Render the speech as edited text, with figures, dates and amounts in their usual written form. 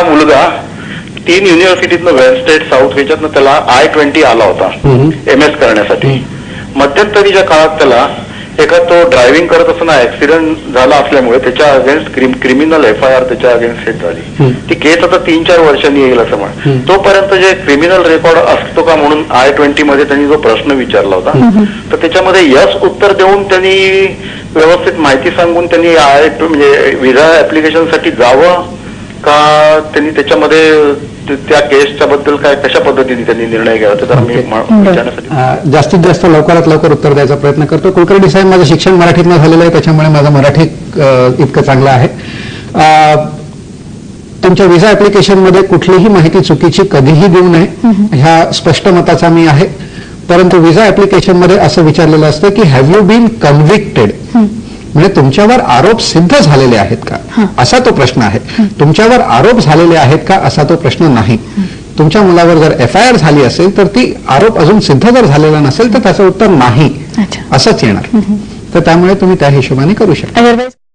मुलगा 3 युनिव्हर्सिटीतनं waste state south याच्यातनं त्याला I-20 आला होता MS करण्यासाठी. मध्यंतरीच्या काळात त्याला तो ड्रायव्हिंग करत असताना ऍक्सिडेंट झाला असल्यामुळे त्याच्या अगेन्स्ट क्रिमिनल FIR त्याच्या अगेन्स्ट सेट झाली. ती केस आता 3-4 वर्षांनी येईल असं म्हण. तोपर्यंत जे क्रिमिनल रेकॉर्ड असतो का म्हणून I-20 मध्ये त्यांनी जो प्रश्न विचारला होता तर त्याच्यामध्ये यस उत्तर देऊन त्यांनी व्यवस्थित माहिती सांगून त्यांनी म्हणजे व्हिसा ऍप्लिकेशनसाठी जावं का त्यांनी त्याच्यामध्ये त्या केसच्या बद्दल कशा पद्धतीने त्यांनी निर्णय घ्यावा तर मी विचारण्यासाठी जास्तीत जास्त लवकरात लवकर उत्तर द्यायचा प्रयत्न करतो. कुलकर्णी साहेब, माझं शिक्षण मराठीतनं झालेलं आहे, त्याच्यामुळे माझं मराठी इतकं चांगलं आहे. तुमच्या व्हिसा ऍप्लिकेशनमध्ये कुठलीही माहिती चुकीची कधीही देऊ नये ह्या स्पष्ट मताचा मी आहे. परंतु व्हिसा ऍप्लिकेशनमध्ये असं विचारलेलं असतं की हॅव यू बीन कन्व्हिक्टेड, म्हणजे तुमच्यावर आरोप सिद्ध झालेले आहेत का असा तो प्रश्न आहे. तुमच्यावर आरोप झालेले आहेत का असा तो प्रश्न नाही. तुमच्या मुलावर जर FIR झाली असेल तर ती आरोप अजून सिद्ध जर झालेला नसेल तर त्याचं उत्तर नाही असंच येणार. तर त्यामुळे तुम्ही त्या हिशोबाने करू शकता.